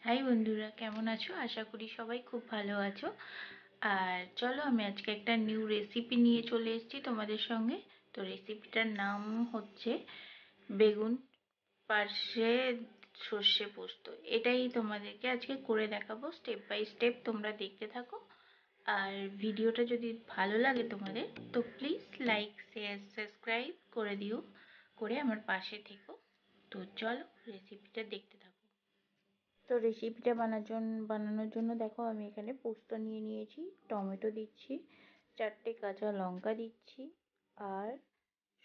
High বন্ধুরা, কেমন আছো? আশা করি সবাই খুব ভালো আছো। আর চলো, আমি আজকে একটা নিউ রেসিপি নিয়ে চলে এসেছি তোমাদের সঙ্গে। তো রেসিপিটার নাম হচ্ছে বেগুন পার্শে সর্ষে পোস্ত। এটাই তোমাদেরকে আজকে করে দেখাবো, স্টেপ বাই স্টেপ। তোমরা দেখতে থাকো। আর ভিডিওটা যদি ভালো লাগে তোমাদের, তো প্লিজ লাইক, শেয়ার, সাবস্ক্রাইব করে দিও, করে আমার পাশে থেকো। তো চলো, রেসিপিটা দেখতে থাকো। তো রেসিপিটা বানানোর জন্য দেখো, আমি এখানে পোস্ত নিয়ে নিয়েছি, টমেটো দিচ্ছি, 4টে কাঁচা লঙ্কা দিচ্ছি, আর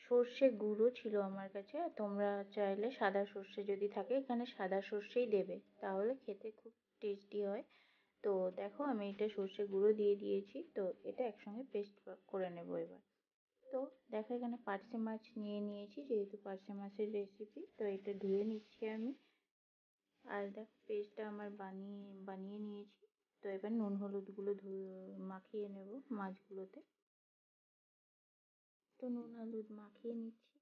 সর্ষে গুঁড়ো ছিল আমার কাছে। তোমরা চাইলে সাদা সর্ষে যদি থাকে, এখানে সাদা সর্ষেই দেবে, তাহলে খেতে খুব টেস্টি হয়। তো দেখো, আমি এটা সর্ষে গুঁড়ো দিয়ে দিয়েছি। তো এটা একসঙ্গে পেস্ট করে নেব এবার। তো দেখো, এখানে পার্শে মাছ নিয়ে নিয়েছি, যেহেতু পার্শে মাছের রেসিপি। তো এটা ধুয়ে নিচ্ছি আমি। আর দেখো, পেস্টটা আমার বানিয়ে নিয়েছি। তো এবার নুন হলুদগুলো মাখিয়ে নেব মাছগুলোতে। তো নুন হলুদ মাখিয়ে নিচ্ছি।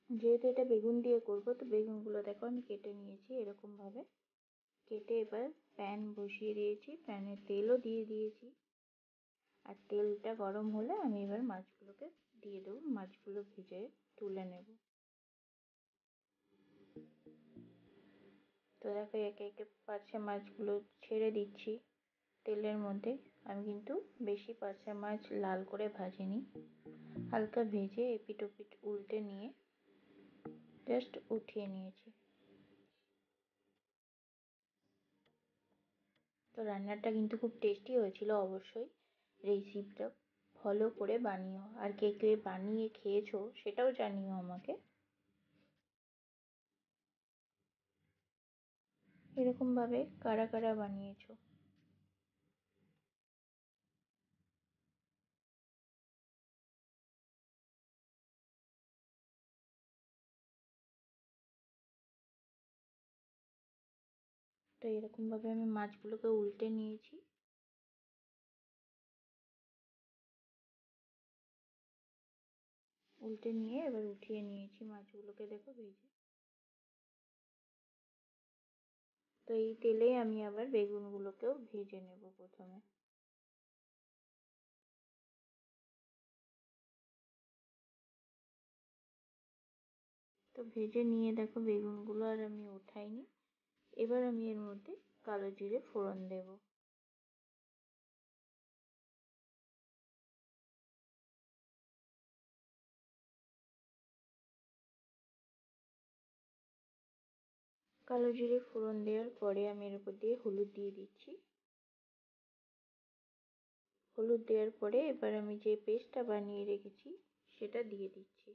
যেহেতু এটা বেগুন দিয়ে করবো, তো বেগুনগুলো দেখো আমি কেটে নিয়েছি এরকম ভাবে। কেটে এবার প্যান বসিয়ে দিয়েছি, প্যানে তেলও দিয়ে দিয়েছি। আর তেলটা গরম হলে আমি এবার মাছগুলোকে দিয়ে দেবো, মাছগুলো ভেজে তুলে নেব। তো দেখো, একে একে পার্শে মাছগুলো ছেড়ে দিচ্ছি তেলের মধ্যে। আমি কিন্তু বেশি পার্শে মাছ লাল করে ভাজিনি, হালকা ভেজে এপিট ওপিট উল্টে নিয়ে জাস্ট উঠিয়ে নিয়েছি। তো রান্নাটা কিন্তু খুব টেস্টি হয়েছিল। অবশ্যই রেসিপিটা ফলো করে বানিও, আর কে কে বানিয়ে খেয়েছো সেটাও জানিও আমাকে। এরকম ভাবে কারা কারা বানিয়েছো। তো এরকম ভাবে আমি মাছগুলোকে উল্টে নিয়েছি। উল্টে নিয়ে এবার উঠিয়ে নিয়েছি মাছগুলোকে, দেখো ভেজে। তো এই তেলেই আমি আবার বেগুনগুলোকেও ভেজে নেব প্রথমে। তো ভেজে নিয়ে দেখো, বেগুনগুলো আর আমি উঠাইনি। এবার আমি এর মধ্যে কালো জিরে ফোড়ন দেব। কালো জিরে ফোড়ন দেওয়ার পরে আমি এর উপর দিয়ে হলুদ দিয়ে দিচ্ছি। হলুদ দেওয়ার পরে এবার আমি যে পেস্টটা বানিয়ে রেখেছি সেটা দিয়ে দিচ্ছি।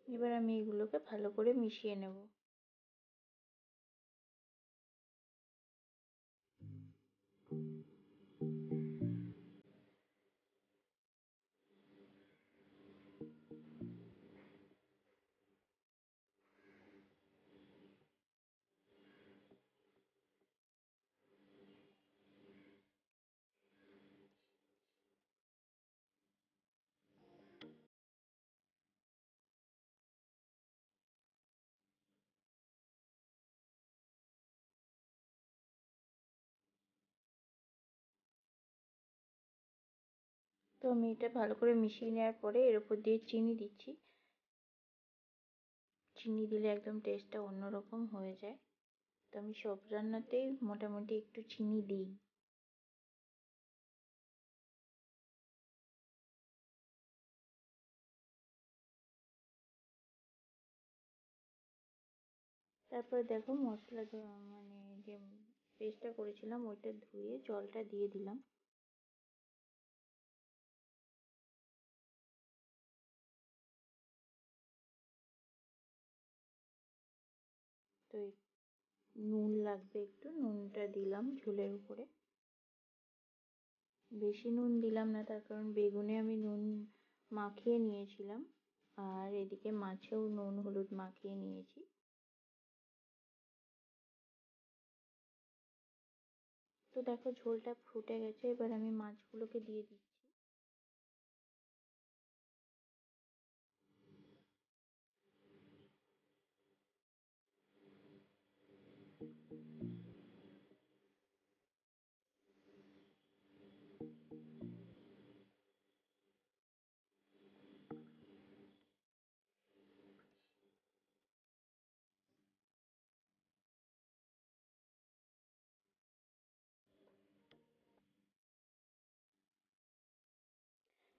এবার আমি এগুলোকে ভালো করে মিশিয়ে নেব। তো আমি এটা ভালো করে মিশিয়ে নেওয়ার পরে এর উপর দিয়ে চিনি দিচ্ছি। চিনি দিলে একদম টেস্টটা অন্যরকম হয়ে যায়। তো আমি সব রান্নাতেই মোটামুটি একটু চিনি দিই। তারপর দেখো, মশলা মানে যে পেস্টটা করেছিলাম ওইটা ধুয়ে জলটা দিয়ে দিলাম। তো নুন লাগবে একটু, নুনটা দিলাম ঝোলের উপরে। বেশি নুন দিলাম না, তার কারণ বেগুনে আমি নুন মাখিয়ে নিয়েছিলাম, আর এদিকে মাছেও নুন হলুদ মাখিয়ে নিয়েছি। দেখো ঝোলটা ফুটে গেছে, এবার আমি মাছগুলোকে দিয়ে দিচ্ছি।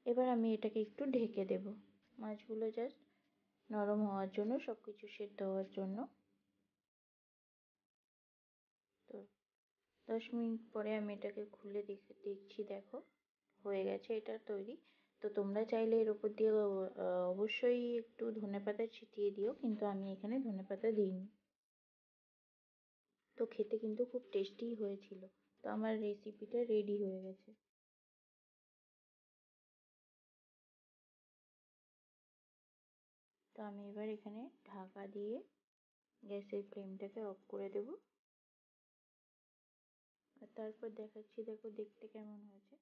এবার আমি এটাকে একটু ঢেকে দেব, মাছগুলো জাস্ট নরম হওয়ার জন্য, সবকিছু সেদ্ধ হওয়ার জন্য। তো 10 মিনিট পরে আমি এটাকে খুলে দেখছি, দেখো হয়ে গেছে এটা তৈরি। তো তোমরা চাইলে এর উপর দিয়ে অবশ্যই একটু ধনেপাতা ছিটিয়ে দিও, কিন্তু আমি এখানে ধনেপাতা দিইনি। তো খেতে কিন্তু খুব টেস্টি হয়েছিল। তো আমার রেসিপিটা রেডি হয়ে গেছে। তো আমি এবার এখানে ঢাকা দিয়ে গ্যাসের ফ্লেমটাকে অফ করে দেব। আর তারপর দেখাচ্ছি, দেখো দেখতে কেমন হয়েছে।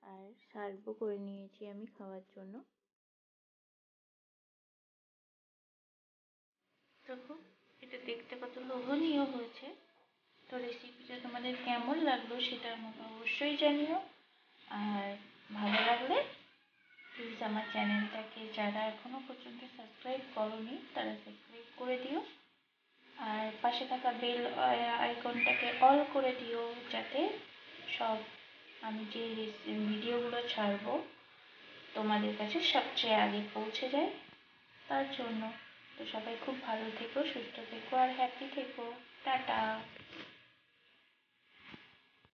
আর সার্ভও করে নিয়েছি আমি খাওয়ার জন্য। দেখো এটা দেখতে কত লোভনীয় হয়েছে। তো রেসিপিটা তোমাদের কেমন লাগলো সেটা আমাকে অবশ্যই জানিও। আর ভালো লাগলে প্লিজ আমার চ্যানেলটাকে যারা এখনো পর্যন্ত সাবস্ক্রাইব করোনি তারা সাবস্ক্রাইব করে দিও। আর পাশে থাকা বেল আইকনটাকে অল করে দিও, যাতে সব আমি যে ভিডিওগুলো ছাড়বো তোমাদের কাছে সবচেয়ে আগে পৌঁছে যায়, তার জন্য। তো সবাই খুব ভালো থেকো, সুস্থ থেকো আর হ্যাপি থেকো। টাটা।